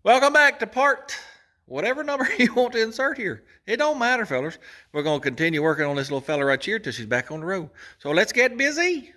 Welcome back to part whatever number you want to insert here. It don't matter, fellas. We're going to continue working on this little fella right here till she's back on the road. So let's get busy.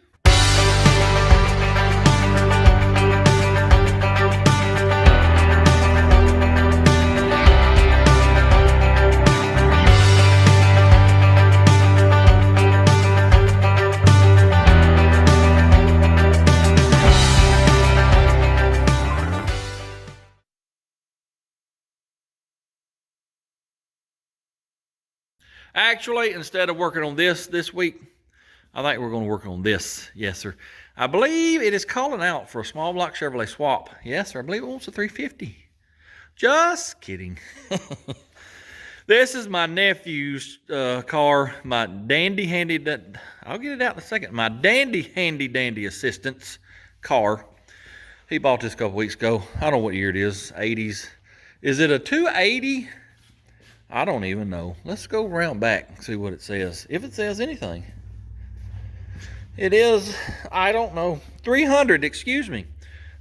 Actually, instead of working on this week, I think we're going to work on this. Yes, sir. I believe it is calling out for a small block Chevrolet swap. Yes, sir. I believe it wants a 350. Just kidding. This is my nephew's car, my dandy handy, I'll get it out in a second, my dandy assistant's car. He bought this a couple weeks ago. I don't know what year it is, 80s. Is it a 280? I don't even know. Let's go around back and see what it says. If it says anything. It is, I don't know, 300, excuse me.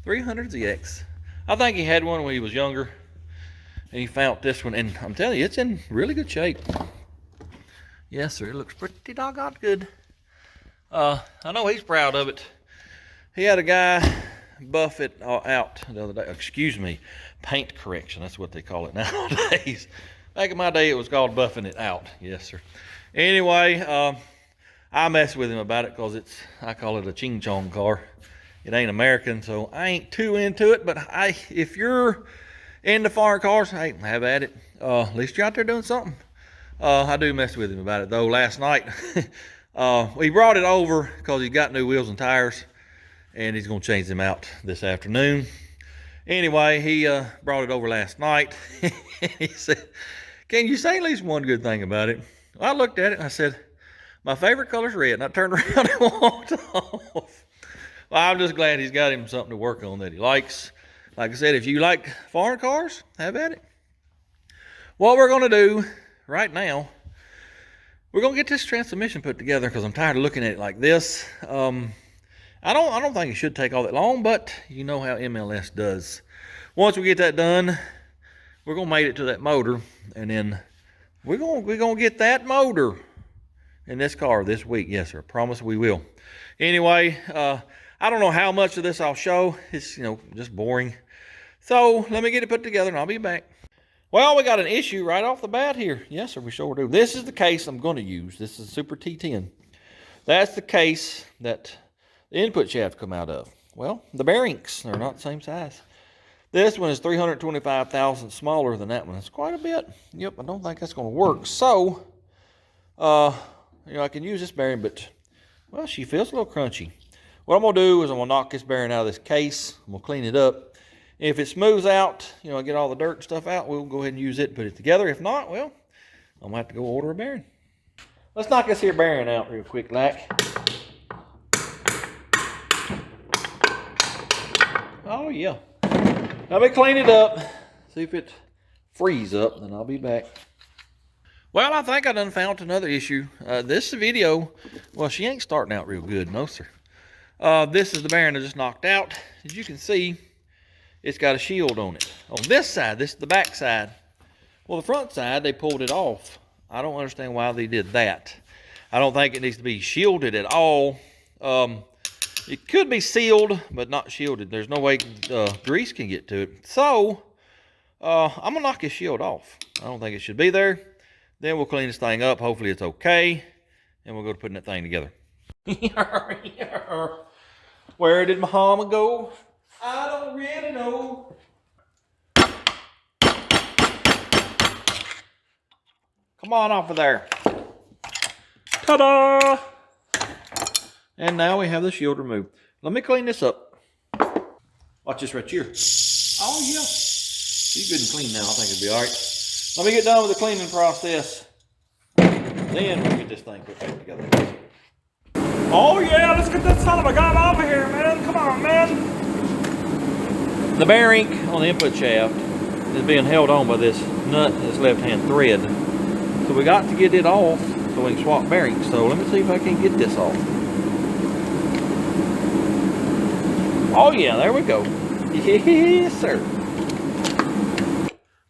300ZX. I think he had one when he was younger. And he found this one. And I'm telling you, it's in really good shape. Yes, sir. It looks pretty doggone good. I know he's proud of it. He had a guy buff it out the other day. Excuse me. Paint correction. That's what they call it nowadays. Back in my day, it was called buffing it out. Yes, sir. Anyway, I mess with him about it because I call it a ching chong car. It ain't American, so I ain't too into it. But if you're into foreign cars, hey, have at it. At least you're out there doing something. I do mess with him about it, though. Last night, we brought it over because he's got new wheels and tires, and he's going to change them out this afternoon. Anyway, he brought it over last night. He said, "Can you say at least one good thing about it?" Well, I looked at it and I said, "My favorite color's red." And I turned around and walked off. Well, I'm just glad he's got him something to work on that he likes. Like I said, if you like foreign cars, have at it. What we're going to do right now, we're going to get this transmission put together because I'm tired of looking at it like this. I don't think it should take all that long, but you know how MLS does. Once we get that done, we're gonna mate it to that motor, and then we're gonna get that motor in this car this week. Yes, sir. Promise we will. Anyway, I don't know how much of this I'll show. It's just boring. So let me get it put together, and I'll be back. Well, we got an issue right off the bat here. Yes, sir. We sure do. This is the case I'm going to use. This is a Super T10. That's the case that the input shaft come out of. Well, the bearings are not the same size. This one is 325 thousandths smaller than that one. It's quite a bit. Yep, I don't think that's going to work. So, I can use this bearing, but, well, she feels a little crunchy. What I'm going to do is I'm going to knock this bearing out of this case. I'm going to clean it up. If it smooths out, I get all the dirt and stuff out, we'll go ahead and use it and put it together. If not, well, I'm going to have to go order a bearing. Let's knock this here bearing out real quick, like. Oh, yeah. Let me clean it up. See if it frees up, then I'll be back. Well, I think I done found another issue. This video, well, she ain't starting out real good. No, sir. This is the bearing I just knocked out. As you can see, it's got a shield on it. On this side, this is the back side. Well, the front side, they pulled it off. I don't understand why they did that. I don't think it needs to be shielded at all. It could be sealed, but not shielded. There's no way grease can get to it. So, I'm going to knock his shield off. I don't think it should be there. Then we'll clean this thing up. Hopefully it's okay. And we'll go to putting that thing together. Where did my mama go? I don't really know. Come on off of there. Ta-da! And now we have the shield removed. Let me clean this up. Watch this right here. Oh, yeah. She's good and clean now. I think it'll be all right. Let me get done with the cleaning process. Then we'll get this thing put back together. Oh, yeah. Let's get that son of a gun off of here, man. Come on, man. The bearing on the input shaft is being held on by this nut, this left-hand thread. So we got to get it off so we can swap bearings. So let me see if I can get this off. Oh yeah, there we go. Yes, sir.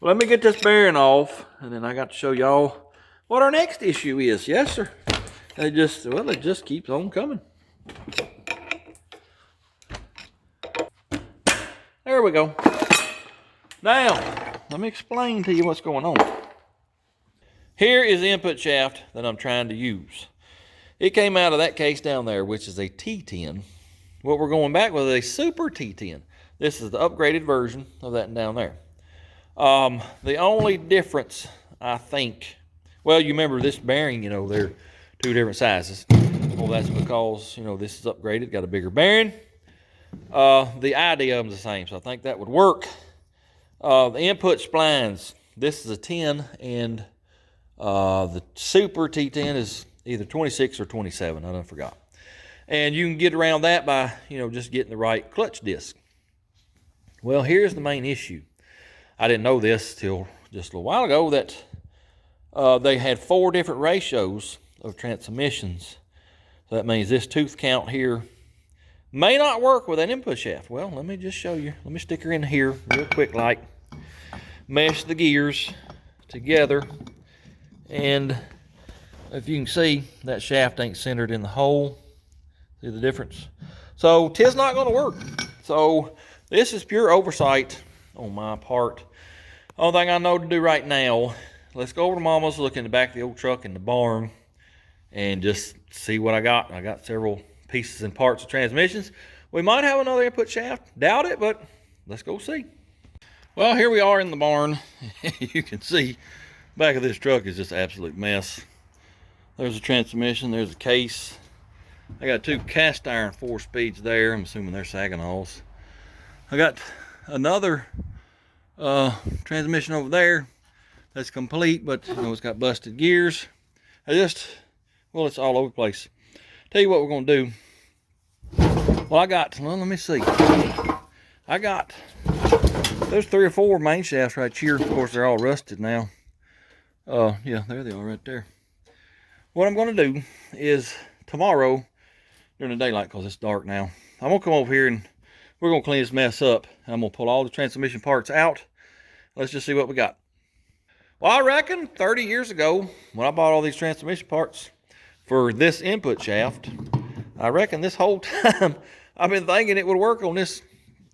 Let me get this bearing off, and then I got to show y'all what our next issue is. Yes, sir. It just keeps on coming. There we go. Now, let me explain to you what's going on. Here is the input shaft that I'm trying to use. It came out of that case down there, which is a T10. What we're going back with is a Super T10. This is the upgraded version of that down there. The only difference, I think, well, you remember this bearing, you know, they're two different sizes. Well, that's because, you know, this is upgraded, got a bigger bearing. The idea of them is the same, so I think that would work. The input splines, this is a 10, and the Super T10 is either 26 or 27, I done forgot. And you can get around that by, you know, just getting the right clutch disc. Well, here's the main issue. I didn't know this till just a little while ago, that they had 4 different ratios of transmissions. So that means this tooth count here may not work with that input shaft. Well, let me just show you. Let me stick her in here real quick, like mesh the gears together. And if you can see, that shaft ain't centered in the hole. See the difference? So tis not going to work. So this is pure oversight on my part. Only thing I know to do right now, let's go over to Mama's, look in the back of the old truck in the barn, and just see what I got. I got several pieces and parts of transmissions. We might have another input shaft. Doubt it, but let's go see. Well, here we are in the barn. You can see back of this truck is just an absolute mess. There's a transmission, there's a case. I got 2 cast iron 4-speeds there. I'm assuming they're Saginals. I got another transmission over there that's complete, but you know, it's got busted gears. Well, it's all over the place. Tell you what we're gonna do. Well, let me see. There's 3 or 4 main shafts right here. Of course, they're all rusted now. Yeah, there they are right there. What I'm gonna do is tomorrow during the daylight, because it's dark now, I'm gonna come over here and we're gonna clean this mess up. I'm gonna pull all the transmission parts out. Let's just see what we got. Well, I reckon 30 years ago, when I bought all these transmission parts for this input shaft, I reckon this whole time I've been thinking it would work on this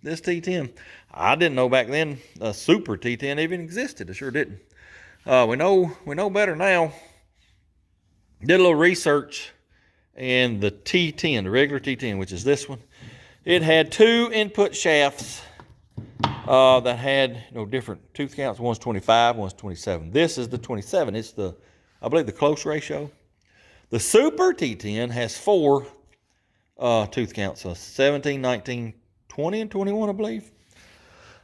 T10. I didn't know back then a Super T10 even existed. I sure didn't. We know better now. Did a little research, and the T10, the regular T10, which is this one, it had 2 input shafts that had, you know, different tooth counts. One's 25, one's 27. This is the 27. It's the, I believe, the close ratio. The Super T10 has 4 tooth counts, so 17, 19, 20, and 21, I believe.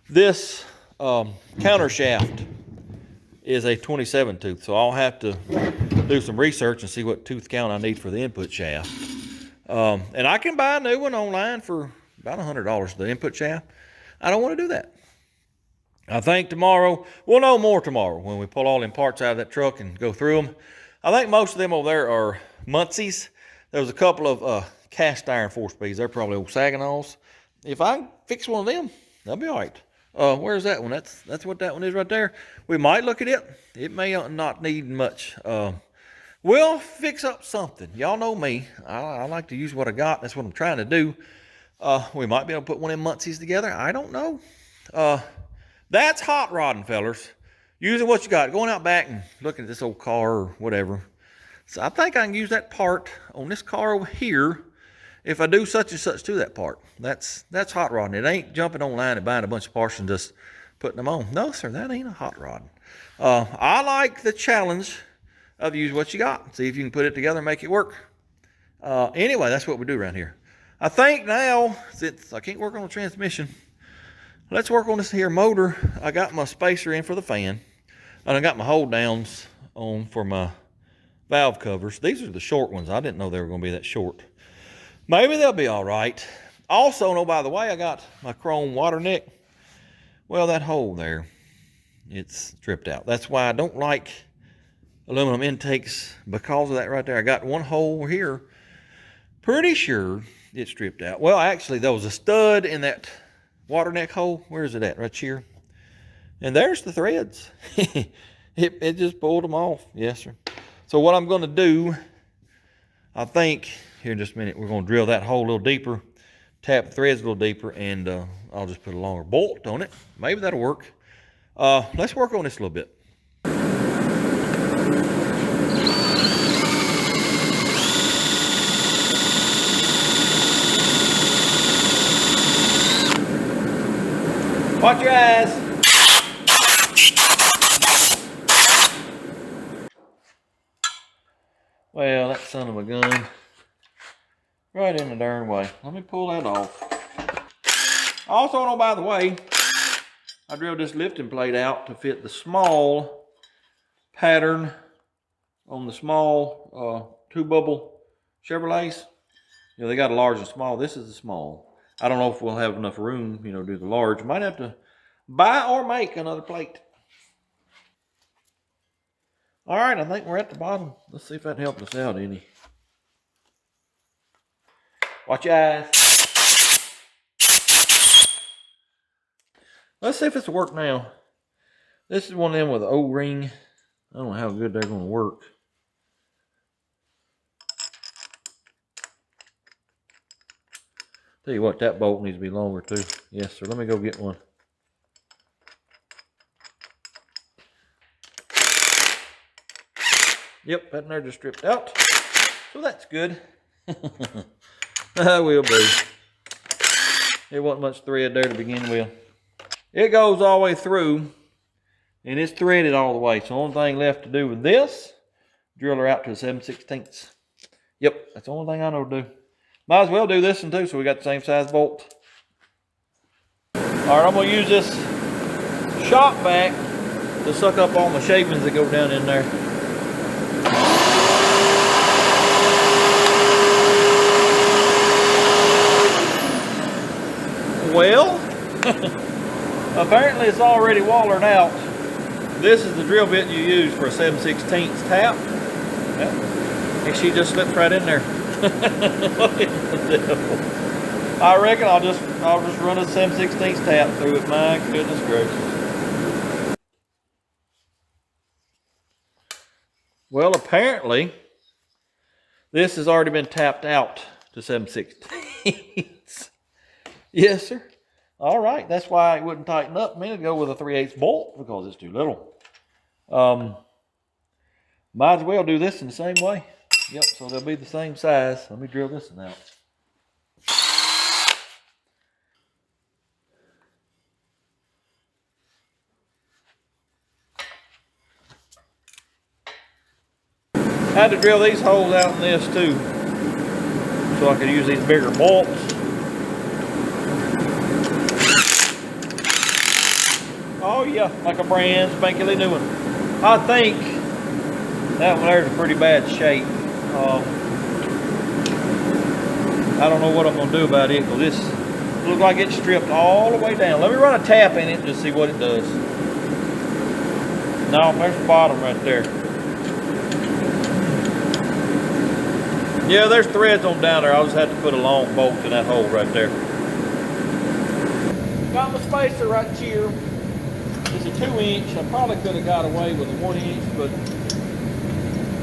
This counter shaft is a 27 tooth, so I'll have to do some research and see what tooth count I need for the input shaft. And I can buy a new one online for about $100, the input shaft. I don't want to do that. I think tomorrow, we'll know more tomorrow when we pull all them parts out of that truck and go through them. I think most of them over there are Muncie's. There was a couple of cast iron 4-speeds. They're probably old Saginals. If I can fix one of them, that'll be all right. Where's that one? That's what that one is right there. We might look at it. It may not need much. We'll fix up something. Y'all know me. I like to use what I got. That's what I'm trying to do. We might be able to put one of them Muncie's together. I don't know. That's hot rodding, fellers. Using what you got. Going out back and looking at this old car or whatever. So I think I can use that part on this car over here if I do such and such to that part. That's hot rodding. It ain't jumping online and buying a bunch of parts and just putting them on. No, sir, that ain't a hot rod. I like the challenge of use what you got. See if you can put it together and make it work. Anyway, that's what we do around here. I think now, since I can't work on the transmission, let's work on this here motor. I got my spacer in for the fan, and I got my hold downs on for my valve covers. These are the short ones. I didn't know they were going to be that short. Maybe they'll be all right. Also, no, by the way, I got my chrome water neck. Well, that hole there, it's stripped out. That's why I don't like aluminum intakes, because of that right there. I got one hole here. Pretty sure it's stripped out. Well, actually, there was a stud in that water neck hole. Where is it at? Right here. And there's the threads. it just pulled them off. Yes, sir. So what I'm going to do, I think, here in just a minute, we're going to drill that hole a little deeper, tap the threads a little deeper, and I'll just put a longer bolt on it. Maybe that'll work. Let's work on this a little bit. Watch your eyes. Well, that son of a gun. Right in the darn way. Let me pull that off. Also, oh, by the way, I drilled this lifting plate out to fit the small pattern on the small two bubble Chevrolets. You know, they got a large and small. This is the small. I don't know if we'll have enough room, you know, to do the large. Might have to buy or make another plate. All right, I think we're at the bottom. Let's see if that helped us out any. Watch your eyes. Let's see if it's work now. This is one of them with an O-ring. I don't know how good they're going to work. Tell you what, that bolt needs to be longer too. Yes, sir. Let me go get one. Yep, that nerve just stripped out. So that's good. That will be. There wasn't much thread there to begin with. It goes all the way through, and it's threaded all the way. So the only thing left to do with this, drill her out to a 7/16. Yep, that's the only thing I know to do. Might as well do this one too, so we got the same size bolt. All right, I'm gonna use this shop vac to suck up all my shavings that go down in there. Well, apparently it's already wallered out. This is the drill bit you use for a 7/16 tap. Yep. And she just slips right in there. I reckon I'll just run a 7/16 tap through it. My goodness gracious. Well, apparently this has already been tapped out to 7/16. Yes, sir. All right, that's why it wouldn't tighten up a minute ago with a 3/8 bolt, because it's too little. Might as well do this in the same way. Yep, so they'll be the same size. Let me drill this one out. I had to drill these holes out in this too, so I could use these bigger bolts. Oh yeah, like a brand spankily new one. I think that one there's in pretty bad shape. I don't know what I'm gonna do about it, because this looks like it's stripped all the way down. Let me run a tap in it and just see what it does. No, there's the bottom right there. Yeah, there's threads on down there. I'll just have to put a long bolt in that hole right there. Got my spacer right here. It's a 2-inch. I probably could have got away with a 1-inch, but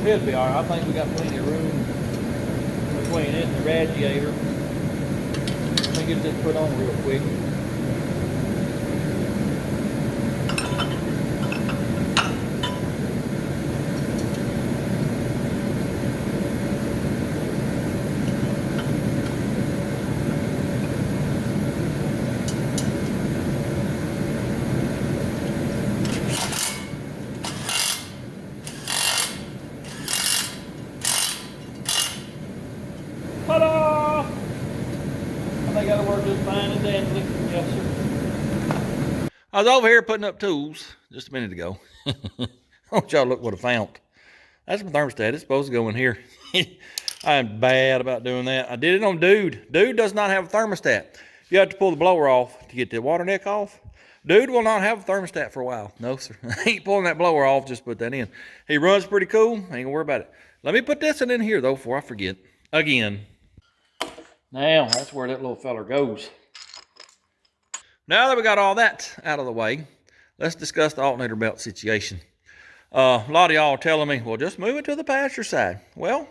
it'll be all right. I think we got plenty of room between it and the radiator. Let me get this put on real quick. Ta-da! I think that'll work just fine and dandy. Yes, sir. I was over here putting up tools just a minute ago. I want y'all to look what I found. That's my thermostat. It's supposed to go in here. I am bad about doing that. I did it on Dude. Dude does not have a thermostat. You have to pull the blower off to get the water neck off. Dude will not have a thermostat for a while. No, sir. I ain't pulling that blower off. Just put that in. He runs pretty cool. I ain't gonna worry about it. Let me put this in here, though, before I forget. Again. Now, that's where that little feller goes. Now that we got all that out of the way, let's discuss the alternator belt situation. A lot of y'all are telling me, well, just move it to the passenger side. Well,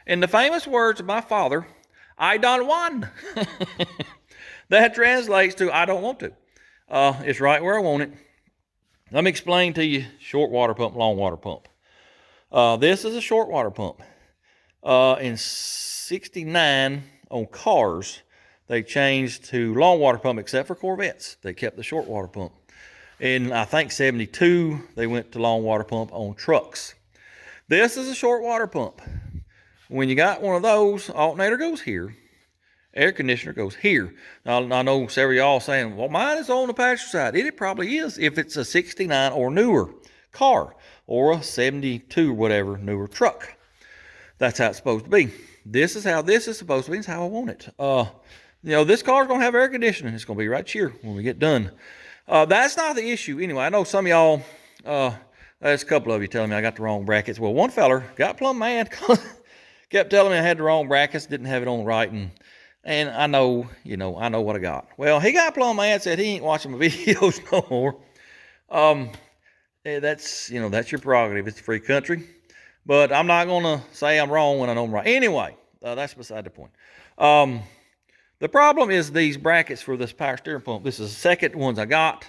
in the famous words of my father, I don't want. That translates to I don't want to. It's right where I want it. Let me explain to you short water pump, long water pump. This is a short water pump. In 69 on cars, they changed to long water pump except for Corvettes. They kept the short water pump. In, I think, 72, they went to long water pump on trucks. This is a short water pump. When you got one of those, alternator goes here, air conditioner goes here. Now, I know several of y'all saying, well, mine is on the passenger side. It probably is if it's a 69 or newer car or a 72 or whatever newer truck. That's how it's supposed to be. This is how this is supposed to be. It's how I want it. This car's going to have air conditioning. It's going to be right here when we get done. That's not the issue. Anyway, I know some of y'all, there's a couple of you telling me I got the wrong brackets. Well, one feller got plumb mad. Kept telling me I had the wrong brackets, didn't have it on right, and I know, I know what I got. Well, he got plumb mad, said he ain't watching my videos no more. That's your prerogative. It's a free country. But I'm not going to say I'm wrong when I know I'm right. Anyway, that's beside the point. The problem is these brackets for this power steering pump. This is the second ones I got.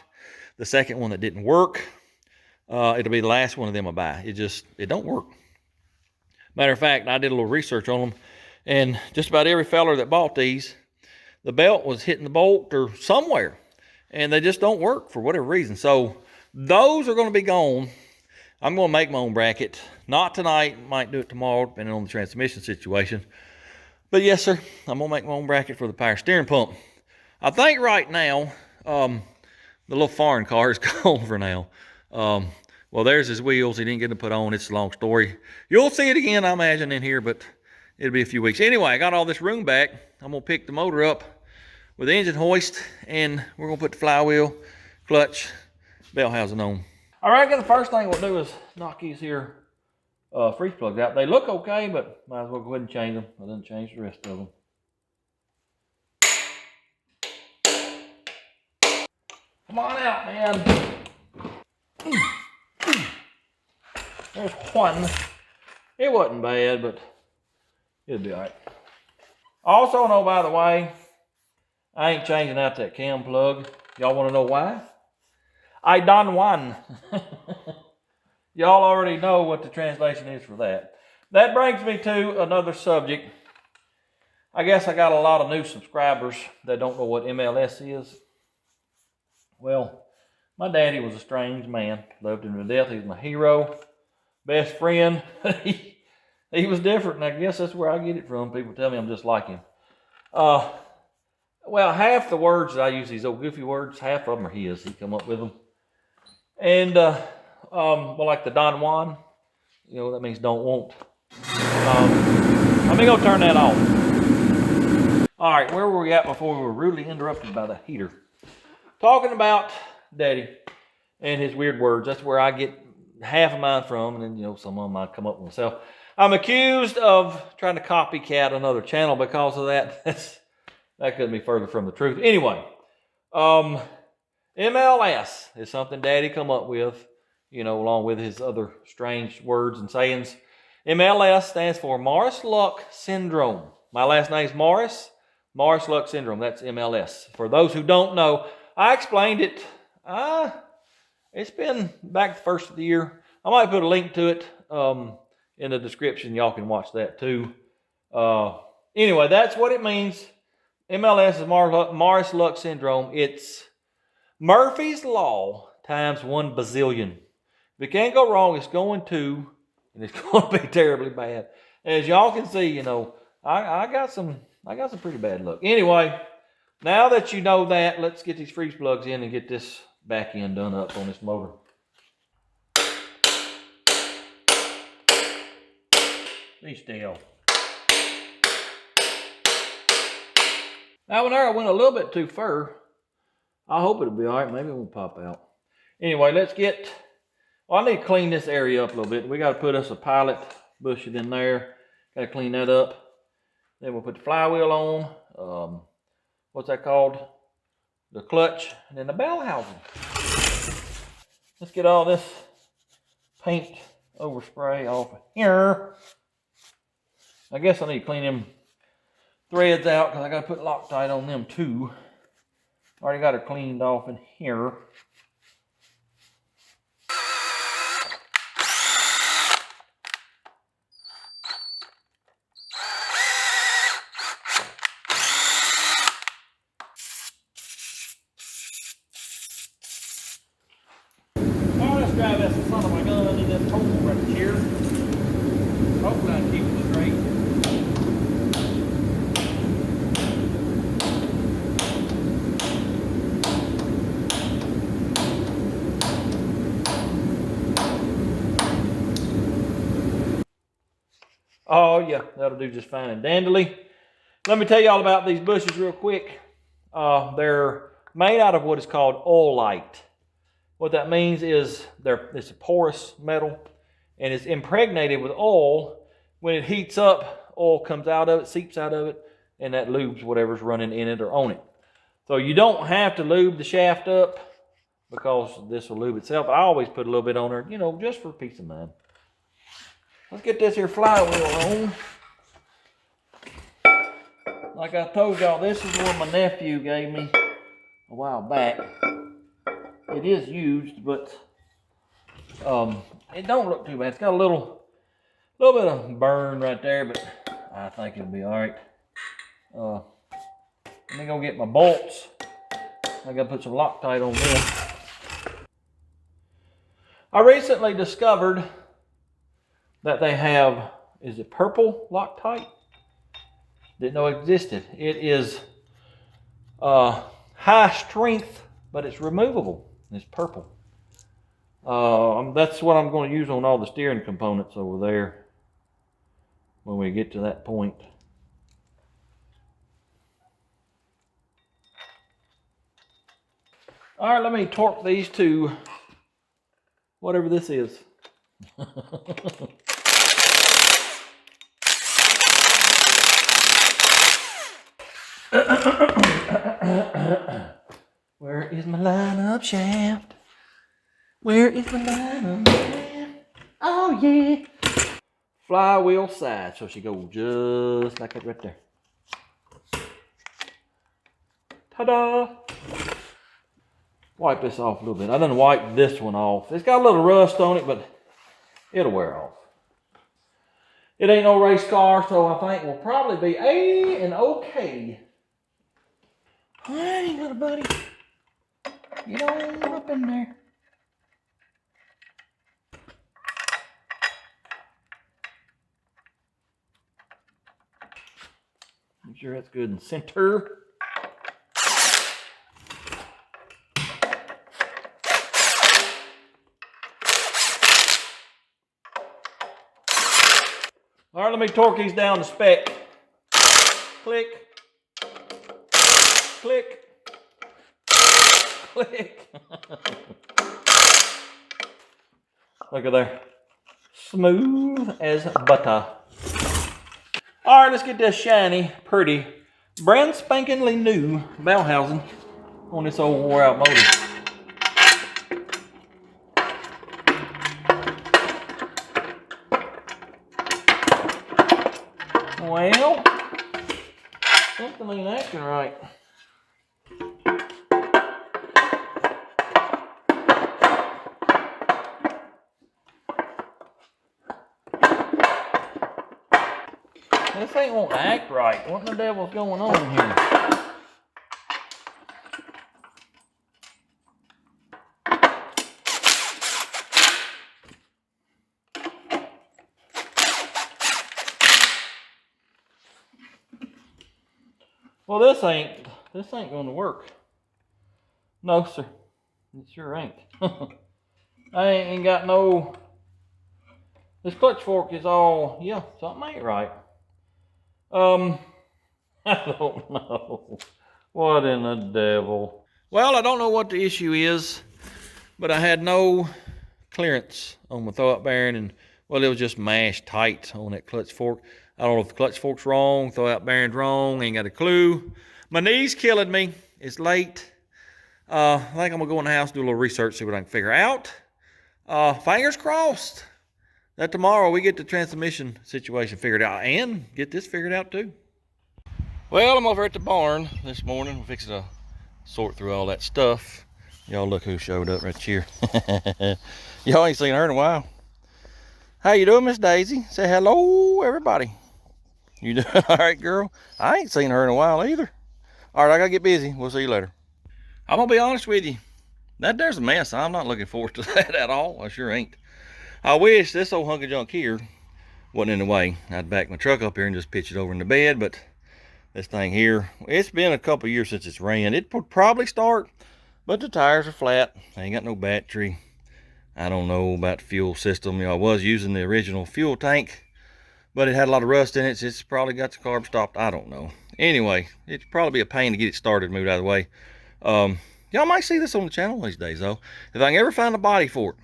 The second one that didn't work. It'll be the last one of them I buy. It don't work. Matter of fact, I did a little research on them, and just about every feller that bought these, the belt was hitting the bolt or somewhere, and they just don't work for whatever reason. So those are going to be gone. I'm going to make my own bracket. Not tonight. Might do it tomorrow, depending on the transmission situation. But yes, sir, I'm going to make my own bracket for the power steering pump. I think right now, the little foreign car is gone for now. Well, there's his wheels. He didn't get them put on. It's a long story. You'll see it again, I imagine, in here, but it'll be a few weeks. Anyway, I got all this room back. I'm going to pick the motor up with the engine hoist, and we're going to put the flywheel, clutch, bell housing on. All right, the first thing we'll do is knock these here freeze plugs out. They look okay, but might as well go ahead and change them. I didn't change the rest of them. Come on out, man. There's one. It wasn't bad, but it'll be all right. Also, know, by the way, I ain't changing out that cam plug. Y'all want to know why? I done one. Y'all already know what the translation is for that. That brings me to another subject. I guess I got a lot of new subscribers that don't know what MLS is. Well, my daddy was a strange man. Loved him to death. He was my hero, best friend. He was different, and I guess that's where I get it from. People tell me I'm just like him. Well, half the words that I use, these old goofy words, half of them are his. He come up with them. And, well, like the Don Juan, that means don't want. Let me go turn that on. All right, where were we at before we were rudely interrupted by the heater? Talking about Daddy and his weird words. That's where I get half of mine from, and then, some of them I come up with myself. I'm accused of trying to copycat another channel because of that. That couldn't be further from the truth. Anyway, MLS is something Daddy come up with, along with his other strange words and sayings. MLS stands for Morris-Luck Syndrome. My last name's Morris. Morris-Luck Syndrome. That's MLS. For those who don't know, I explained it. It's been back the first of the year. I might put a link to it in the description. Y'all can watch that too. Anyway, that's what it means. MLS is Morris-Luck Syndrome. It's Murphy's Law times 1 bazillion. If it can't go wrong, it's going to, and it's going to be terribly bad. As y'all can see, I got some pretty bad luck. Anyway, now that you know that, let's get these freeze plugs in and get this back end done up on this motor. Be still. That one there went a little bit too far. I hope it'll be all right. Maybe it won't pop out. Anyway, let's get... Well, I need to clean this area up a little bit. We got to put us a pilot bushing in there. Got to clean that up. Then we'll put the flywheel on. What's that called? The clutch. And then the bell housing. Let's get all this paint overspray off of here. I guess I need to clean them threads out because I got to put Loctite on them too. Already got her cleaned off in here. Alright, let's drive this son of my gun in this hole right here. Hopefully I can keep it straight. Oh yeah, that'll do just fine and dandly. Let me tell you all about these bushes real quick. They're made out of what is called oilite. What that means is it's a porous metal and it's impregnated with oil. When it heats up, oil comes out of it, seeps out of it, and that lubes whatever's running in it or on it. So you don't have to lube the shaft up because this will lube itself. I always put a little bit on there, you know, just for peace of mind. Let's get this here flywheel on. Like I told y'all, this is one my nephew gave me a while back. It is used, but it don't look too bad. It's got a little bit of burn right there, but I think it'll be all right. Let me go get my bolts. I gotta put some Loctite on this. I recently discovered that they have, is it purple Loctite? Didn't know it existed. It is high strength, but it's removable. It's purple. That's what I'm going to use on all the steering components over there when we get to that point. All right, let me torque these to whatever this is. Where is my lineup shaft? Where is my lineup shaft? Oh yeah. Flywheel side, so she goes just like that right there. Ta-da! Wipe this off a little bit. I done wiped this one off. It's got a little rust on it, but it'll wear off. It ain't no race car, so I think we'll probably be okay. Hey, little buddy. Get on up in there. Make sure that's good and center. All right, let me torque these down to spec. Click. Click. Click. Look at there. Smooth as butter. All right, let's get this shiny, pretty, brand spankingly new bell housing on this old wore out motor. Well, something ain't acting right. This ain't won't act right. What in the devil's going on here? Well, this ain't going to work. No, sir. It sure ain't. I ain't got no. This clutch fork is all, yeah, something ain't right. I don't know. What in the devil? Well, I don't know what the issue is, but I had no clearance on my throwout bearing, and well, it was just mashed tight on that clutch fork. I don't know if the clutch fork's wrong, throwout bearing's wrong, ain't got a clue. My knee's killing me. It's late. I think I'm gonna go in the house, do a little research, see what I can figure out. Fingers crossed that tomorrow we get the transmission situation figured out and get this figured out too. Well, I'm over at the barn this morning. We're fixing to sort through all that stuff. Y'all look who showed up right here. Y'all ain't seen her in a while. How you doing, Miss Daisy? Say hello, everybody. You doing all right, girl? I ain't seen her in a while either. All right, I gotta get busy. We'll see you later. I'm gonna be honest with you. That there's a mess. I'm not looking forward to that at all. I sure ain't. I wish this old hunk of junk here wasn't in the way. I'd back my truck up here and just pitch it over in the bed, but this thing here, it's been a couple years since it's ran. It would probably start, but the tires are flat. I ain't got no battery. I don't know about the fuel system. I was using the original fuel tank, but it had a lot of rust in it, so it's probably got the carb stopped. I don't know. Anyway, it'd probably be a pain to get it started, moved out of the way. Y'all might see this on the channel these days, though. If I can ever find a body for it.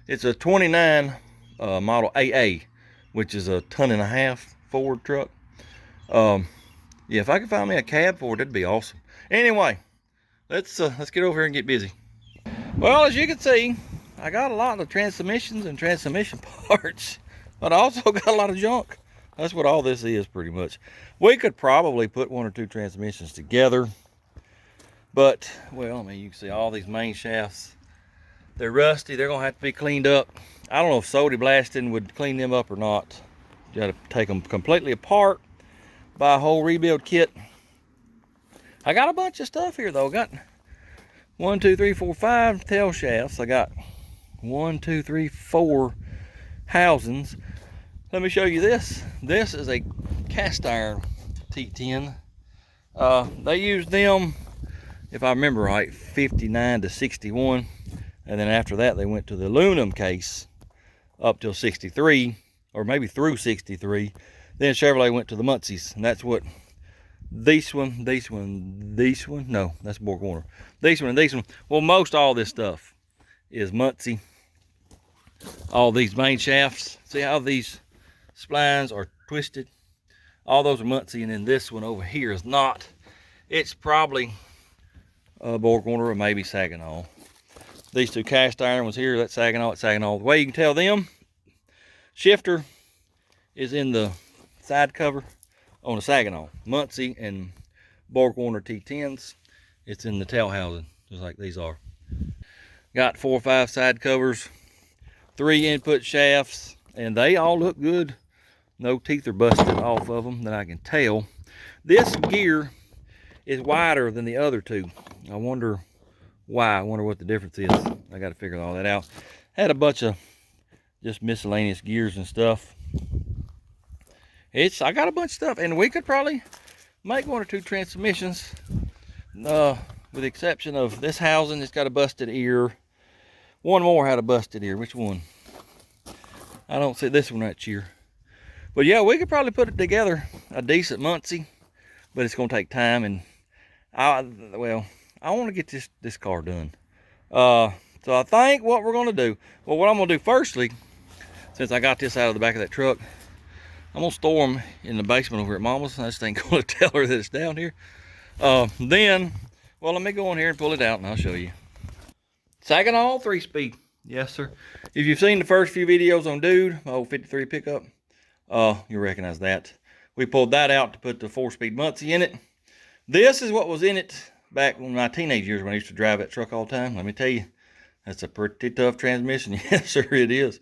It's a 29 model AA, which is a 1.5 ton Ford truck. Yeah, if I could find me a cab for it, that'd be awesome. Anyway, let's get over here and get busy. Well, as you can see, I got a lot of transmissions and transmission parts, but I also got a lot of junk. That's what all this is, pretty much. We could probably put 1 or 2 transmissions together, but, well, I mean, you can see all these main shafts. They're rusty. They're going to have to be cleaned up. I don't know if soda blasting would clean them up or not. You got to take them completely apart, buy a whole rebuild kit. I got a bunch of stuff here, though. I got 1, 2, 3, 4, 5 tail shafts. I got 1, 2, 3, 4 housings. Let me show you this. This is a cast iron T10. They used them, if I remember right, 59 to 61. And then after that, they went to the aluminum case up till 63, or maybe through 63. Then Chevrolet went to the Muncie's, and that's what this one, no, that's BorgWarner. This one and this one. Well, most all this stuff is Muncie. All these main shafts, see how these splines are twisted? All those are Muncie, and then this one over here is not. It's probably BorgWarner or maybe Saginaw. These 2 cast iron ones here, that's Saginaw, it's Saginaw. The way you can tell them, shifter is in the side cover on the Saginaw. Muncie and BorgWarner T10s, it's in the tail housing, just like these are. Got 4 or 5 side covers, 3 input shafts, and they all look good. No teeth are busted off of them that I can tell. This gear is wider than the other 2. I wonder why. I wonder what the difference is. I got to figure all that out. Had a bunch of just miscellaneous gears and stuff. I got a bunch of stuff, and we could probably make 1 or 2 transmissions, with the exception of this housing. It's got a busted ear. One more had a busted ear. Which one? I don't see this one right here. But yeah, we could probably put it together, a decent Muncie, but it's going to take time, and I want to get this car done. So I think what we're going to do, well, what I'm going to do firstly, since I got this out of the back of that truck, I'm going to store them in the basement over at Mama's. I just ain't going to tell her that it's down here. Then, well, let me go in here and pull it out, and I'll show you. Saginaw 3-speed. Yes, sir. If you've seen the first few videos on Dude, my old 53 pickup, you'll recognize that. We pulled that out to put the 4-speed Muncie in it. This is what was in it back in my teenage years when I used to drive that truck all the time. Let me tell you, that's a pretty tough transmission. Yes, sir, it is.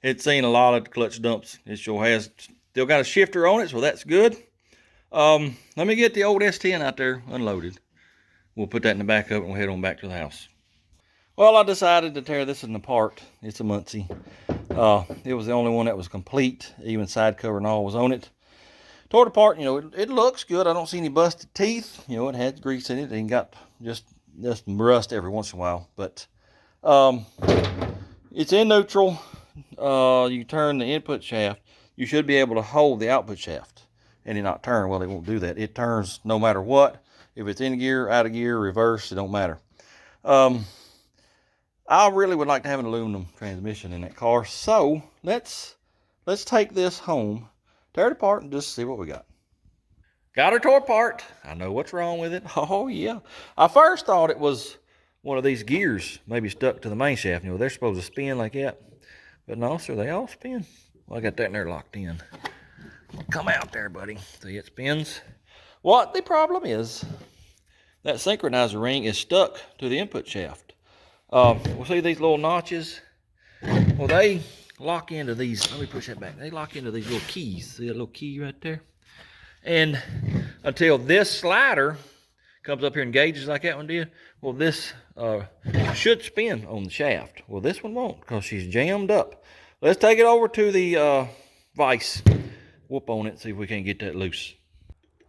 It's seen a lot of clutch dumps. It sure has. Still got a shifter on it, so that's good. Let me get the old S10 out there unloaded. We'll put that in the back up and we'll head on back to the house. Well, I decided to tear this one apart. It's a Muncie. It was the only one that was complete. Even side cover and all was on it. Tore it apart. You know, it looks good. I don't see any busted teeth. You know, it had grease in it and got just rust every once in a while. But it's in neutral. You turn the input shaft. You should be able to hold the output shaft and it not turn. Well, it won't do that. It turns no matter what. If it's in gear, out of gear, reverse, it don't matter. I really would like to have an aluminum transmission in that car. So let's take this home, tear it apart, and just see what we got. Got her tore apart. I know what's wrong with it. Oh yeah. I first thought it was one of these gears maybe stuck to the main shaft. You know, they're supposed to spin like that. But no, sir, they all spin. Well, I got that in there locked in. Come out there, buddy. See, it spins. What the problem is, that synchronizer ring is stuck to the input shaft. We'll see these little notches. Well, they lock into these. Let me push that back. They lock into these little keys. See that little key right there? And until this slider comes up here and engages like that one did, well, this should spin on the shaft. Well, this one won't because she's jammed up. Let's take it over to the vise. Whoop on it, see if we can't get that loose.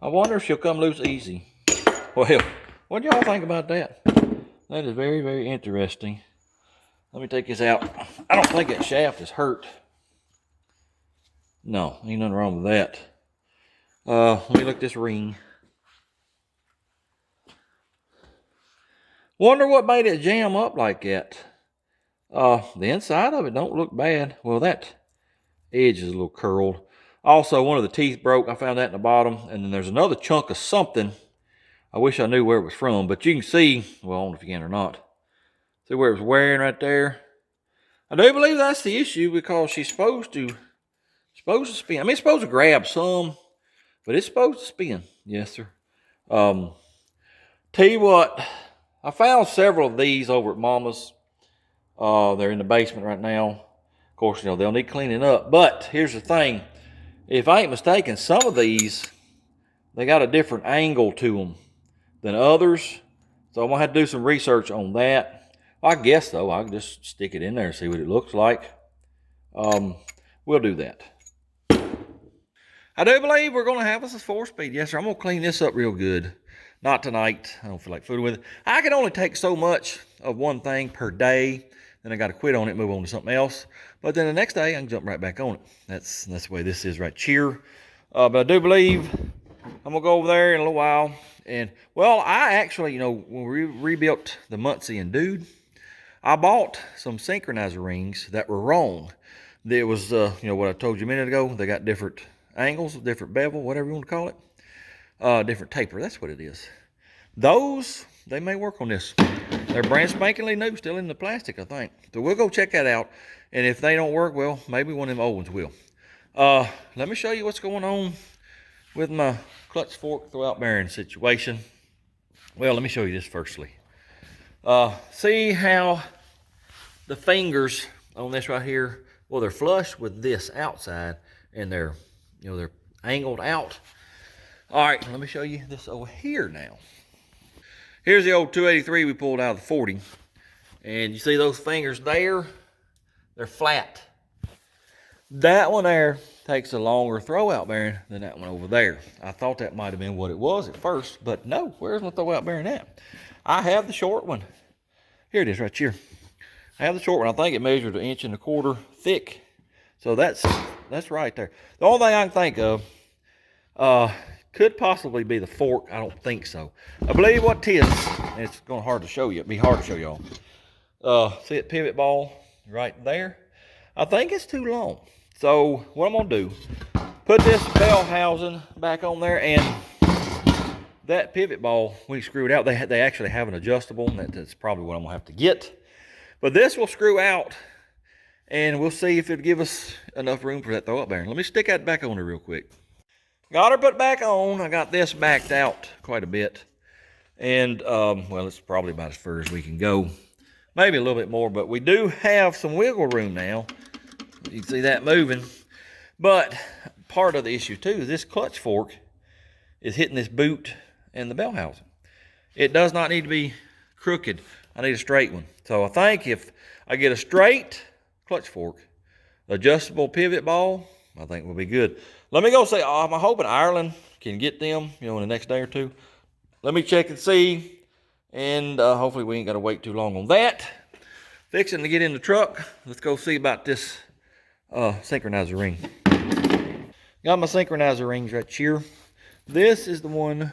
I wonder if she'll come loose easy. Well, what do y'all think about that? That is very, very interesting. Let me take this out. I don't think that shaft is hurt. No, ain't nothing wrong with that. Let me look at this ring. Wonder what made it jam up like that. The inside of it don't look bad. Well, that edge is a little curled. Also, one of the teeth broke. I found that in the bottom. And then there's another chunk of something. I wish I knew where it was from. But you can see, well, I don't know if you can or not. See where it was wearing right there? I do believe that's the issue because she's supposed to spin. I mean, it's supposed to grab some, but it's supposed to spin. Yes, sir. Tell you what, I found several of these over at Mama's. They're in the basement right now. Of course, you know, they'll need cleaning up. But here's the thing. If I ain't mistaken, some of these, they got a different angle to them than others. So I'm going to have to do some research on that. I guess, though, I can just stick it in there and see what it looks like. We'll do that. I do believe we're going to have us a 4-speed. Yes, sir. I'm going to clean this up real good. Not tonight. I don't feel like fooling with it. I can only take so much of one thing per day. Then I got to quit on it, move on to something else. But then the next day, I can jump right back on it. That's the way this is right here. But I do believe I'm going to go over there in a little while. And, well, I actually, you know, when we rebuilt the Muncie M20, I bought some synchronizer rings that were wrong. It was, you know, what I told you a minute ago. They got different angles, different bevel, whatever you want to call it. Different taper, that's what it is. Those, they may work on this. They're brand spankingly new, still in the plastic, I think. So we'll go check that out. And if they don't work, well, maybe one of them old ones will. Let me show you what's going on with my clutch fork throwout bearing situation. Well, let me show you this firstly. See how the fingers on this right here, well, they're flush with this outside and they're, you know, they're angled out. All right, let me show you this over here now. Here's the old 283 we pulled out of the 40. And you see those fingers there? They're flat. That one there takes a longer throwout bearing than that one over there. I thought that might have been what it was at first, but no, where's my throwout bearing at? I have the short one. Here it is right here. I have the short one. I think it measured 1.25 inches thick. So that's right there. The only thing I can think of could possibly be the fork. I don't think so. I believe what it is, and it's going to be hard to show you. It'd be hard to show y'all. See that pivot ball right there? I think it's too long. So what I'm going to do, put this bell housing back on there, and that pivot ball, when you screw it out, they actually have an adjustable, and that's probably what I'm going to have to get. But this will screw out, and we'll see if it'll give us enough room for that throwout bearing. Let me stick that back on there real quick. Got her put back on. I got this backed out quite a bit. And, well, it's probably about as far as we can go. Maybe a little bit more, but we do have some wiggle room now. You can see that moving. But part of the issue, too, is this clutch fork is hitting this boot and the bell housing. It does not need to be crooked. I need a straight one. So I think if I get a straight clutch fork, adjustable pivot ball, I think we'll be good. Let me go say, I'm hoping Ireland can get them, you know, in the next day or two. Let me check and see, and hopefully we ain't got to wait too long on that. Fixing to get in the truck. Let's go see about this synchronizer ring. Got my synchronizer rings right here. This is the one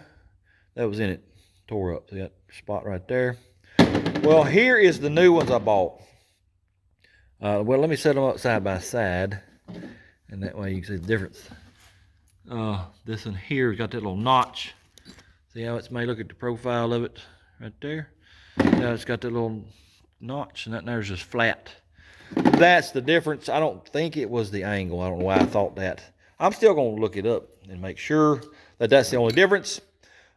that was in it, tore up. See that spot right there? Well, here is the new ones I bought. Well, let me set them up side by side, and that way you can see the difference. This one here has got that little notch. See how it's made? Look at the profile of it right there. Now it's got that little notch, and that there's just flat. That's the difference. I don't think it was the angle. I don't know why I thought that. I'm still going to look it up and make sure that that's the only difference.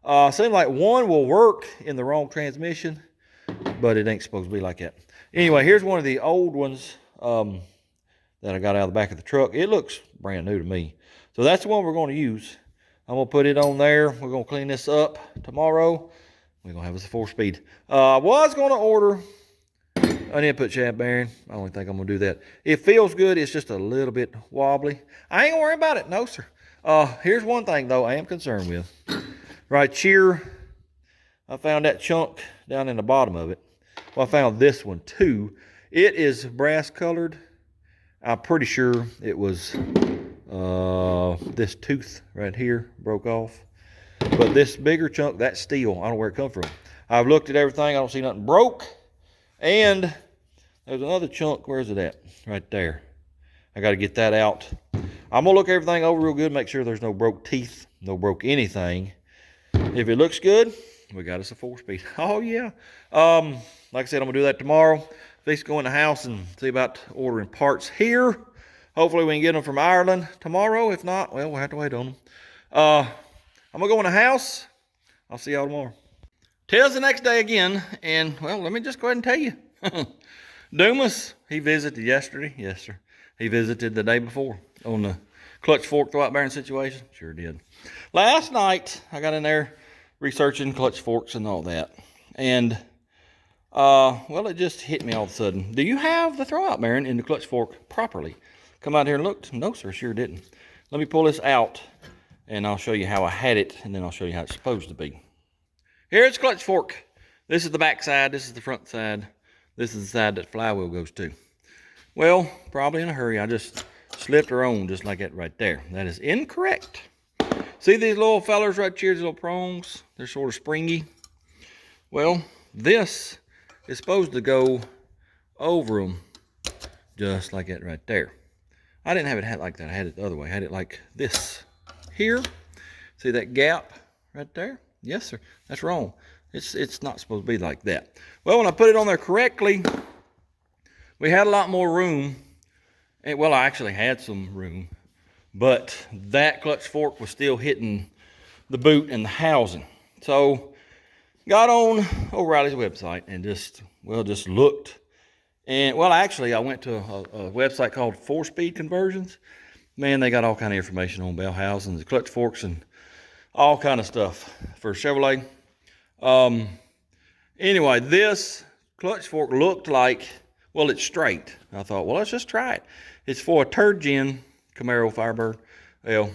Seems like one will work in the wrong transmission, but it ain't supposed to be like that. Anyway, here's one of the old ones that I got out of the back of the truck. It looks brand new to me. So that's the one we're going to use. I'm going to put it on there. We're going to clean this up tomorrow. We're going to have us a 4-speed. I was going to order an input shaft bearing. I don't think I'm going to do that. It feels good. It's just a little bit wobbly. I ain't going to worry about it. No, sir. Here's one thing, though, I am concerned with. Right here, I found that chunk down in the bottom of it. Well, I found this one, too. It is brass colored. I'm pretty sure it was this tooth right here broke off. But this bigger chunk, that's steel. I don't know where it come from. I've looked at everything. I don't see nothing broke. And there's another chunk. Where's it at? Right there. I got to get that out. I'm going to look everything over real good, make sure there's no broke teeth, no broke anything. If it looks good, we got us a 4-speed. Oh, yeah. Like I said, I'm going to do that tomorrow. Let's go in the house and see about ordering parts here. Hopefully we can get them from Ireland tomorrow. If not, well, we'll have to wait on them. I'm going to go in the house. I'll see y'all tomorrow. Tis the next day again, and, well, let me just go ahead and tell you. Dumas, he visited yesterday. Yes, sir. He visited the day before on the clutch fork throwout bearing situation. Sure did. Last night, I got in there researching clutch forks and all that. And, well, it just hit me all of a sudden. Do you have the throwout bearing in the clutch fork properly? Come out here and looked. No, sir, sure didn't. Let me pull this out, and I'll show you how I had it, and then I'll show you how it's supposed to be. Here's the clutch fork. This is the back side. This is the front side. This is the side that the flywheel goes to. Well, probably in a hurry. I just slipped her on just like that right there. That is incorrect. See these little fellers right here, these little prongs? They're sort of springy. Well, this is supposed to go over them just like that right there. I didn't have it like that. I had it the other way. I had it like this here. See that gap right there? Yes, sir. That's wrong. It's not supposed to be like that. Well, when I put it on there correctly, we had a lot more room. And, well, I actually had some room. But that clutch fork was still hitting the boot and the housing. So, got on O'Reilly's website and just looked. And, well, actually, I went to a website called 4-Speed Conversions. Man, they got all kind of information on bell housings, clutch forks, and all kind of stuff for Chevrolet. Anyway, this clutch fork looked like, well, it's straight. I thought, well, let's just try it. It's for a 3rd gen Camaro Firebird. Well,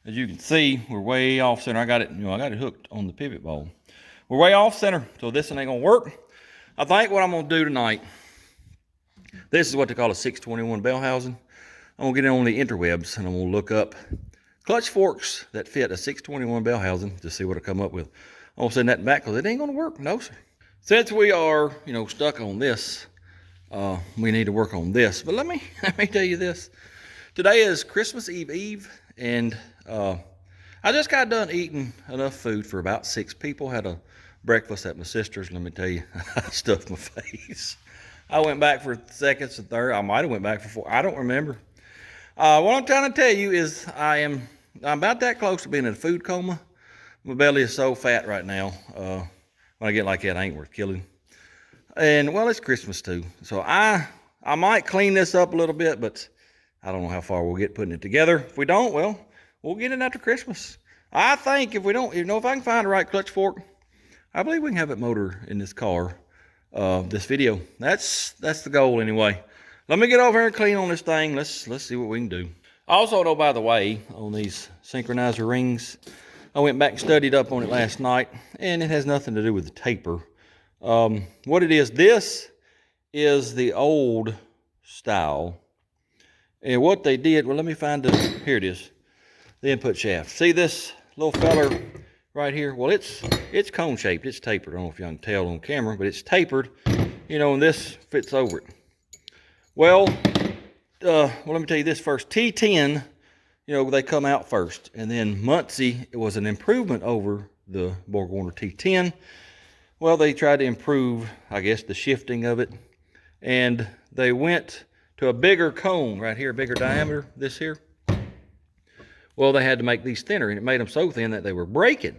as you can see, we're way off center. I got it hooked on the pivot ball. We're way off center, so this one ain't gonna work. I think what I'm gonna do tonight, this is what they call a 621 bell housing. I'm gonna get on the interwebs and I'm gonna look up clutch forks that fit a 621 bell housing to see what I come up with. I'm gonna send that back because it ain't gonna work. No, sir. Since we are, stuck on this, we need to work on this. But let me tell you this. Today is Christmas Eve, and I just got done eating enough food for about 6 people. Had a breakfast at my sister's. Let me tell you, I stuffed my face. I went back for seconds and third. I might have went back for 4. I don't remember. What I'm trying to tell you is I'm about that close to being in a food coma. My belly is so fat right now. When I get like that, I ain't worth killing. And, well, it's Christmas, too. So I might clean this up a little bit, but I don't know how far we'll get putting it together. If we don't, well, we'll get it after Christmas. I think if I can find the right clutch fork, I believe we can have it motor in this car, this video. That's the goal anyway. Let me get over here and clean on this thing. Let's see what we can do. Also, though, by the way, on these synchronizer rings, I went back and studied up on it last night, and it has nothing to do with the taper. What it is, this is the old style. And what they did, well, let me find here it is, the input shaft. See this little feller right here? Well, it's cone shaped, it's tapered. I don't know if y'all can tell on camera, but it's tapered, and this fits over it. Well, let me tell you this first. T10, they come out first. And then Muncie, it was an improvement over the Borg Warner T10. Well, they tried to improve, I guess, the shifting of it. And they went to a bigger cone right here, bigger diameter, this here. Well, they had to make these thinner, and it made them so thin that they were breaking.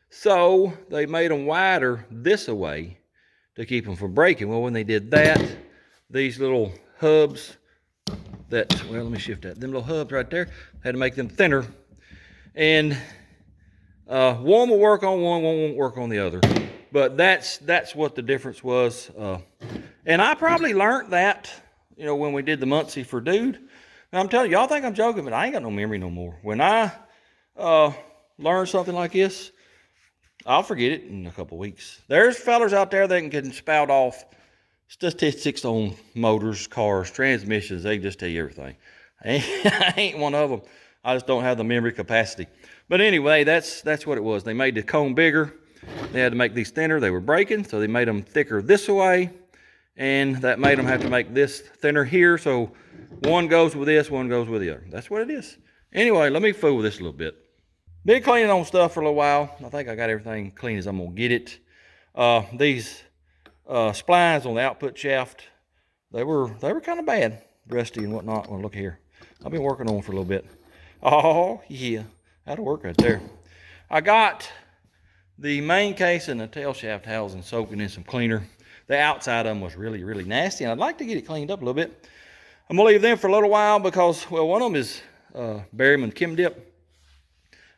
So they made them wider this way to keep them from breaking. Well, when they did that, these little hubs that, well, let me shift that. Them little hubs right there, had to make them thinner. And one will work on one won't work on the other. But that's what the difference was. And I probably learned that, you know, when we did the Muncie for Dude. And I'm telling you, y'all think I'm joking, but I ain't got no memory no more. When I learn something like this, I'll forget it in a couple weeks. There's fellas out there that can spout off statistics on motors, cars, transmissions. They can just tell you everything. I ain't one of them. I just don't have the memory capacity. But anyway, that's what it was. They made the cone bigger. They had to make these thinner. They were breaking, so they made them thicker this way. And that made them have to make this thinner here. So one goes with this, one goes with the other. That's what it is. Anyway, let me fool with this a little bit. Been cleaning on stuff for a little while. I think I got everything clean as I'm gonna get it. These splines on the output shaft, they were kind of bad, rusty and whatnot. Well, look here. I've been working on them for a little bit. Oh yeah, that'll work right there. I got the main case and the tail shaft housing soaking in some cleaner. The outside of them was really, really nasty, and I'd like to get it cleaned up a little bit. I'm gonna leave them for a little while because, well, one of them is Berryman Chem Dip.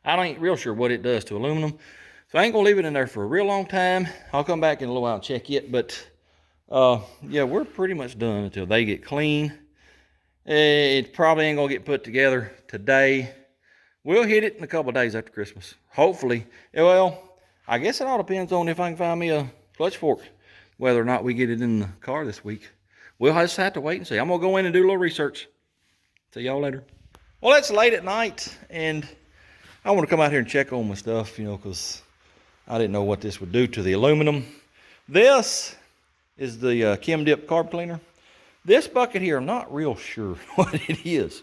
I ain't real sure what it does to aluminum, so I ain't gonna leave it in there for a real long time. I'll come back in a little while and check it, but yeah, we're pretty much done until they get clean. It probably ain't gonna get put together today. We'll hit it in a couple of days after Christmas, hopefully. Well, I guess it all depends on if I can find me a clutch fork, whether or not we get it in the car this week. We'll just have to wait and see. I'm gonna go in and do a little research. See y'all later. Well, it's late at night, and I want to come out here and check on my stuff, you know, because I didn't know what this would do to the aluminum. This is the Chem Dip carb cleaner. This bucket here, I'm not real sure what it is.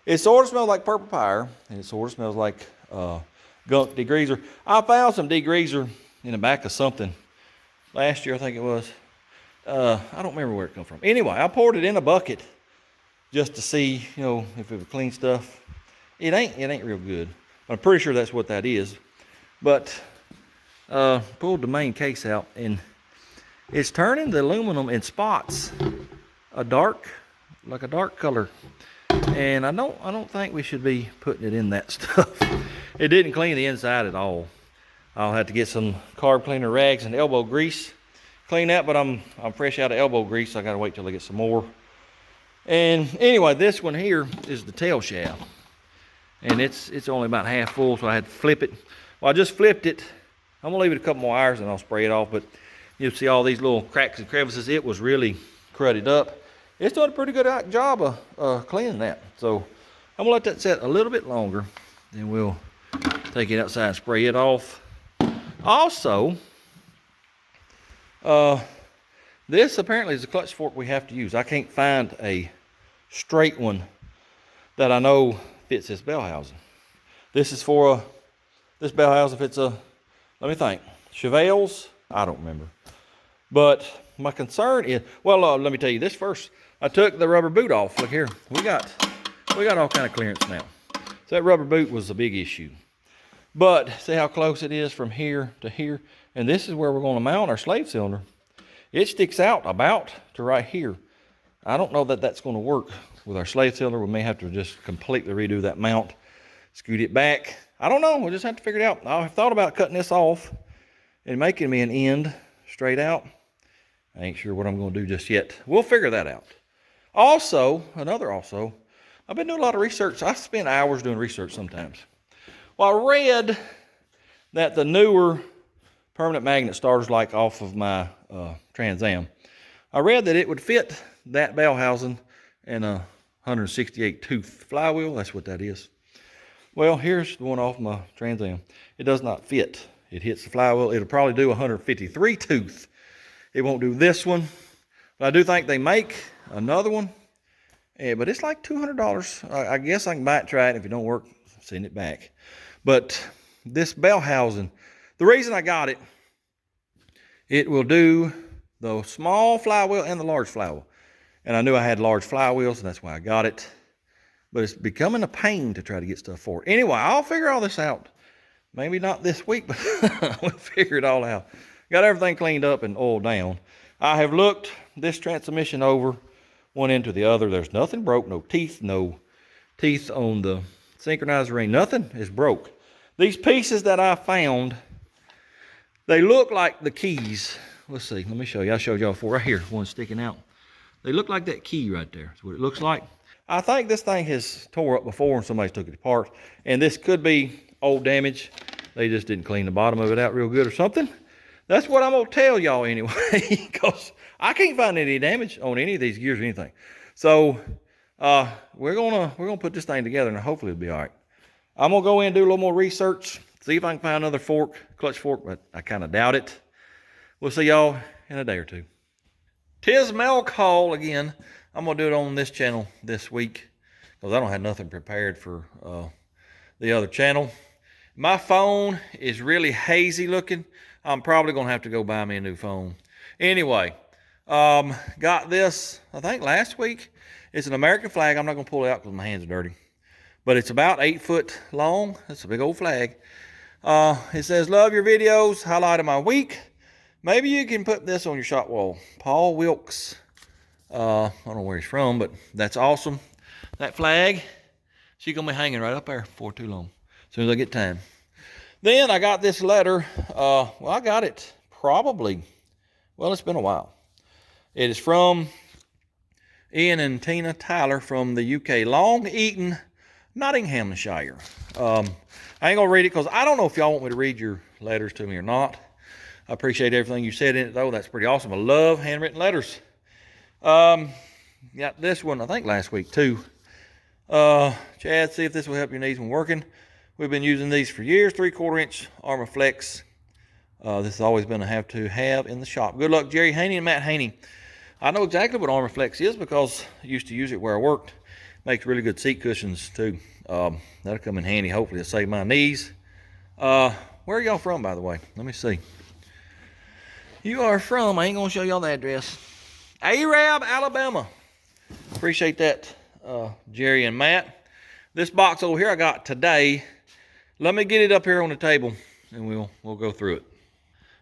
It sort of smells like purple pyre, and it sort of smells like gunk degreaser. I found some degreaser in the back of something last year, I think it was. I don't remember where it come from. Anyway, I poured it in a bucket just to see, you know, if it would clean stuff. It ain't real good. I'm pretty sure that's what that is. But pulled the main case out, and it's turning the aluminum in spots like a dark color. And I don't think we should be putting it in that stuff. It didn't clean the inside at all. I'll have to get some carb cleaner rags and elbow grease, clean that, but I'm fresh out of elbow grease, so I gotta wait till I get some more. And anyway, this one here is the tail shaft. And it's only about half full, so I had to flip it. Well, I just flipped it. I'm gonna leave it a couple more hours and I'll spray it off, but you'll see all these little cracks and crevices. It was really cruddied up. It's doing a pretty good job of cleaning that. So I'm gonna let that set a little bit longer, then we'll take it outside and spray it off. Also, this apparently is a clutch fork we have to use. I can't find a straight one that I know fits this bell housing. This is for this bell housing fits a, let me think, Chevelles? I don't remember. But my concern is, well, let me tell you this first. I took the rubber boot off. Look here, we got all kind of clearance now. So that rubber boot was a big issue. But see how close it is from here to here? And this is where we're gonna mount our slave cylinder. It sticks out about to right here. I don't know that that's gonna work with our slave cylinder. We may have to just completely redo that mount, scoot it back. I don't know, we'll just have to figure it out. I've thought about cutting this off and making me an end straight out. I ain't sure what I'm gonna do just yet. We'll figure that out. Also, I've been doing a lot of research. I spend hours doing research sometimes. Well, I read that the newer permanent magnet starters, like off of my Trans Am, I read that it would fit that bell housing and a 168 tooth flywheel. That's what that is. Well, here's the one off my Trans Am. It does not fit. It hits the flywheel. It'll probably do 153 tooth. It won't do this one. But I do think they make another one. But it's like $200. I guess I can buy it, try it. If it don't work, send it back. But this bell housing, the reason I got it It will do the small flywheel and the large flywheel. And I knew I had large flywheels, and that's why I got it. But it's becoming a pain to try to get stuff forward. Anyway, I'll figure all this out. Maybe not this week, but we'll figure it all out. Got everything cleaned up and oiled down. I have looked this transmission over one end to the other. There's nothing broke, no teeth on the synchronizer ring. Nothing is broke. These pieces that I found, they look like the keys. Let's see, let me show you. I showed y'all before, right here, one sticking out. They look like that key right there. That's what it looks like. I think this thing has tore up before and somebody took it apart. And this could be old damage. They just didn't clean the bottom of it out real good or something. That's what I'm gonna tell y'all anyway, because I can't find any damage on any of these gears or anything. So we're gonna put this thing together and hopefully it'll be all right. I'm gonna go in and do a little more research, see if I can find another fork, clutch fork, but I kind of doubt it. We'll see y'all in a day or two. 'Tis mail call again. I'm gonna do it on this channel this week because I don't have nothing prepared for the other channel. My phone is really hazy looking. I'm probably gonna have to go buy me a new phone. Anyway, got this, I think last week. It's an American flag. I'm not gonna pull it out because my hands are dirty. But it's about 8 foot long. That's a big old flag. It says, love your videos, highlight of my week. Maybe you can put this on your shop wall. Paul Wilkes. I don't know where he's from, but that's awesome. That flag, she's gonna be hanging right up there for too long, as soon as I get time. Then I got this letter. Well, I got it probably, well, it's been a while. It is from Ian and Tina Tyler from the UK, Long Eaton, Nottinghamshire. I ain't gonna read it because I don't know if y'all want me to read your letters to me or not. I appreciate everything you said in it though. That's pretty awesome. I love handwritten letters. Got this one, I think last week too. Chad, see if this will help your needs when working. We've been using these for years, 3/4 inch Armor Flex. This has always been a have in the shop. Good luck, Jerry Haney and Matt Haney. I know exactly what Armor Flex is because I used to use it where I worked. Makes really good seat cushions too. That'll come in handy. Hopefully it'll save my knees. Where are y'all from, by the way? Let me see. You are from, I ain't gonna show y'all the address. Arab, Alabama. Appreciate that, Jerry and Matt. This box over here I got today. Let me get it up here on the table and we'll go through it.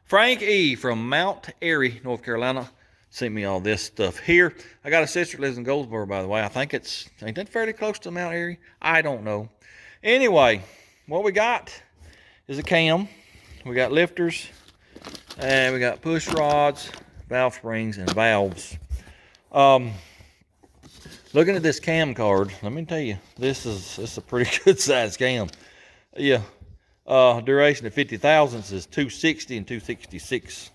Frank E. from Mount Airy, North Carolina, sent me all this stuff here. I got a sister that lives in Goldsboro, by the way. I think ain't that fairly close to Mount Airy? I don't know. Anyway, what we got is a cam. We got lifters, and we got push rods, valve springs, and valves. Looking at this cam card, let me tell you, this is a pretty good size cam. Yeah, duration of 50 thousandths is 260 and 266.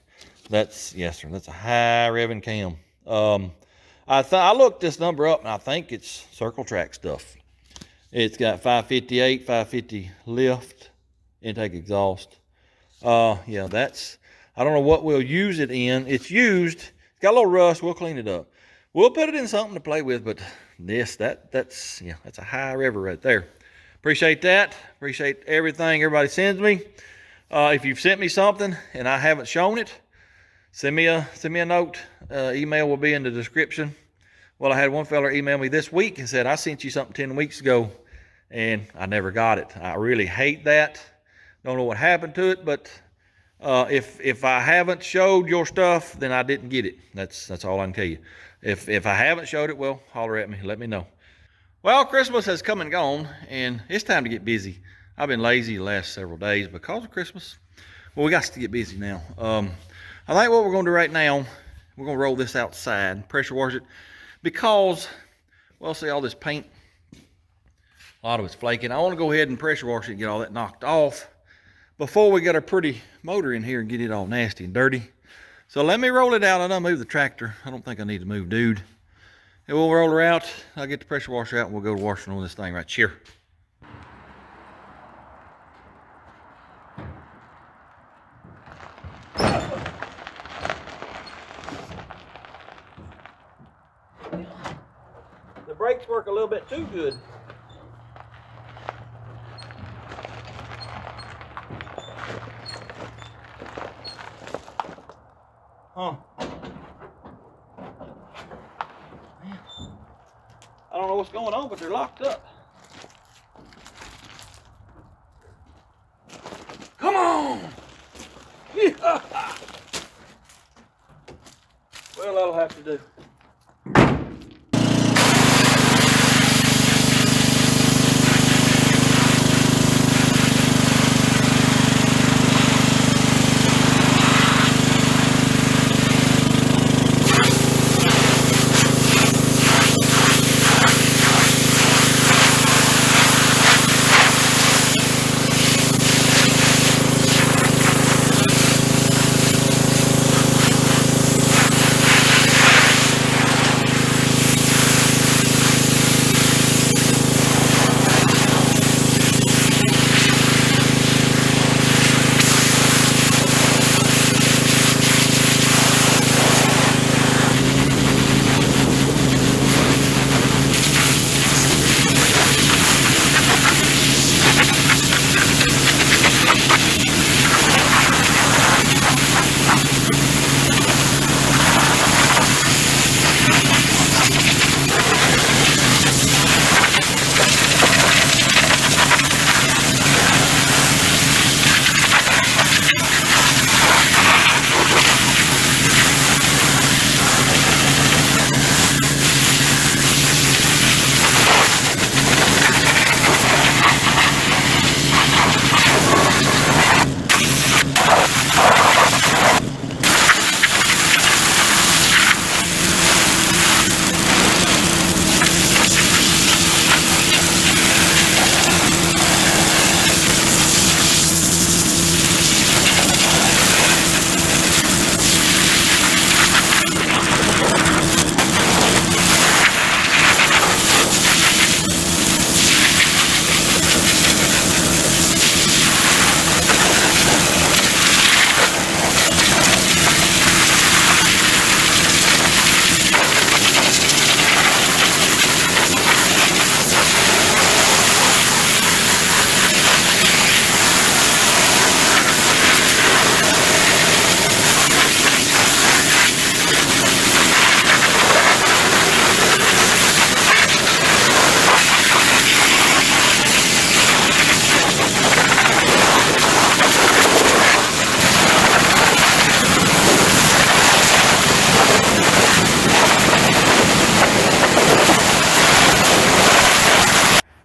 That's, yes sir, that's a high revving cam. I looked this number up and I think it's Circle Track stuff. It's got 558, 550 lift, intake exhaust. Yeah, that's, I don't know what we'll use it in. It's used, it's got a little rust, we'll clean it up. We'll put it in something to play with, but this, that's a high rever right there. Appreciate that. Appreciate everything everybody sends me. If you've sent me something and I haven't shown it, send me a note. Email will be in the description. Well, I had one fella email me this week and said, I sent you something 10 weeks ago and I never got it. I really hate that. Don't know what happened to it, but if I haven't showed your stuff, then I didn't get it. That's all I can tell you. If I haven't showed it, well, holler at me, let me know. Well, Christmas has come and gone, and it's time to get busy. I've been lazy the last several days because of Christmas. Well, we got to get busy now. I think what we're going to do right now, we're going to roll this outside, pressure wash it, because, well, see all this paint, a lot of it's flaking. I want to go ahead and pressure wash it and get all that knocked off before we get our pretty motor in here and get it all nasty and dirty. So let me roll it out. I don't move the tractor. I don't think I need to move dude. And we'll roll her out. I'll get the pressure washer out and we'll go to washing on this thing right here. The brakes work a little bit too good. Huh. Man. I don't know what's going on, but they're locked up. Come on! Yeah. Well, that'll have to do.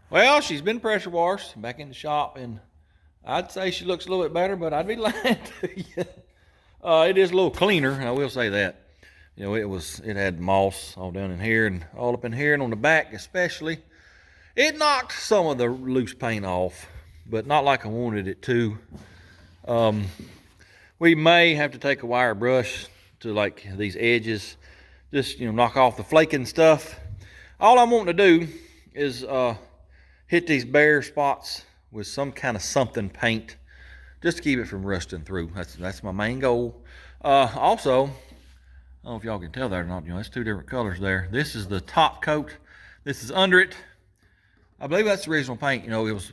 Well, she's been pressure washed, back in the shop, and I'd say she looks a little bit better, but I'd be lying to you. It is a little cleaner, I will say that. You know, it had moss all down in here and all up in here, and on the back especially. It knocked some of the loose paint off, but not like I wanted it to. We may have to take a wire brush to like these edges, just, you know, knock off the flaking stuff. All I'm wanting to do is hit these bare spots with some kind of something paint, just to keep it from rusting through. That's my main goal. Also, I don't know if y'all can tell that or not. You know, that's two different colors there. This is the top coat. This is under it. I believe that's the original paint. You know, it was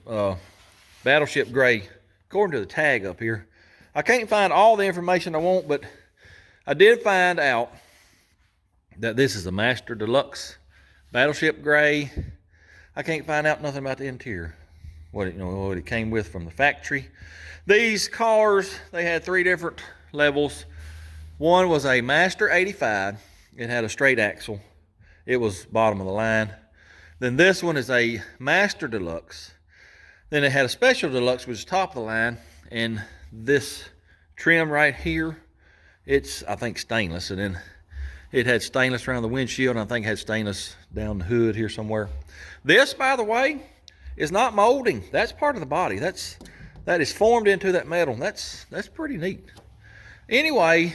Battleship Gray, according to the tag up here. I can't find all the information I want, but I did find out that this is a Master Deluxe Battleship Gray. I can't find out nothing about the interior, what it came with from the factory. These cars, they had three different levels. One was a Master 85. It had a straight axle. It was bottom of the line. Then this one is a Master Deluxe. Then it had a Special Deluxe, which is top of the line. And this trim right here, it's, I think, stainless. And then it had stainless around the windshield, and I think it had stainless down the hood here somewhere. This, by the way, is not molding. That's part of the body. That is formed into that metal. That's pretty neat. Anyway,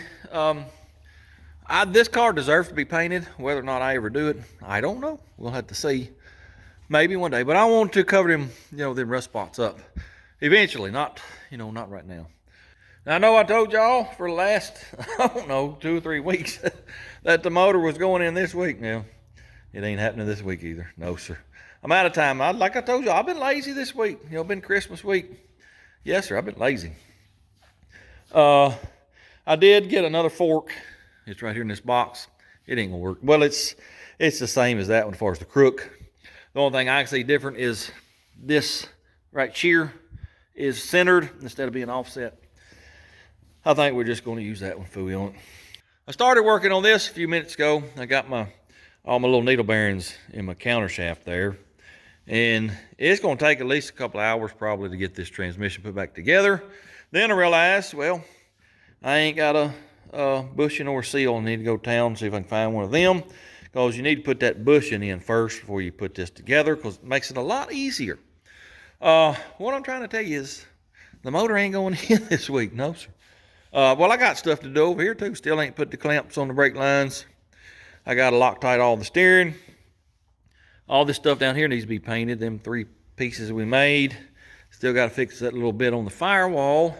this car deserves to be painted. Whether or not I ever do it, I don't know. We'll have to see. Maybe one day. But I want to cover them, you know, them rust spots up eventually. Not, you know, not right now. Now, I know I told y'all for the last, I don't know, 2 or 3 weeks that the motor was going in this week. Now, it ain't happening this week either. No, sir. I'm out of time. Like I told you, I've been lazy this week. You know, been Christmas week. Yes, sir, I've been lazy. I did get another fork It's right here in this box. It ain't gonna work. Well, it's the same as that one as far as the crook. The only thing I can see different is this right here is centered instead of being offset. I think we're just going to use that one fully on it. I started working on this a few minutes ago. I got all my little needle bearings in my counter shaft there. And it's going to take at least a couple of hours probably to get this transmission put back together. Then I realized, well, I ain't got a bushing or seal. I need to go to town and see if I can find one of them, because you need to put that bushing in first before you put this together, because it makes it a lot easier. What I'm trying to tell you is the motor ain't going in this week. No, sir. Well, I got stuff to do over here too. Still ain't put the clamps on the brake lines. I got to Loctite all the steering. All this stuff down here needs to be painted. Them 3 pieces we made. Still got to fix that little bit on the firewall.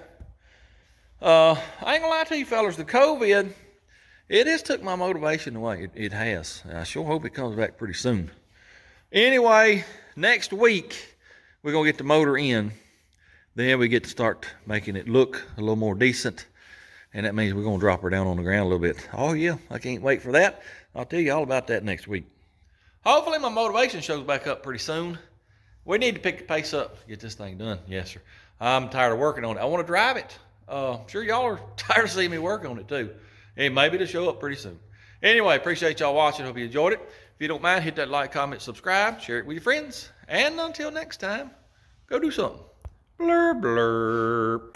I ain't gonna lie to you fellas, the COVID, it has took my motivation away. It has. I sure hope it comes back pretty soon. Anyway, next week, we're gonna get the motor in. Then we get to start making it look a little more decent. And that means we're gonna drop her down on the ground a little bit. Oh yeah, I can't wait for that. I'll tell you all about that next week. Hopefully my motivation shows back up pretty soon. We need to pick the pace up to get this thing done. Yes, sir. I'm tired of working on it. I want to drive it. I'm sure y'all are tired of seeing me work on it too. And maybe it'll show up pretty soon. Anyway, appreciate y'all watching. Hope you enjoyed it. If you don't mind, hit that like, comment, subscribe, share it with your friends. And until next time, go do something. Blur, blur.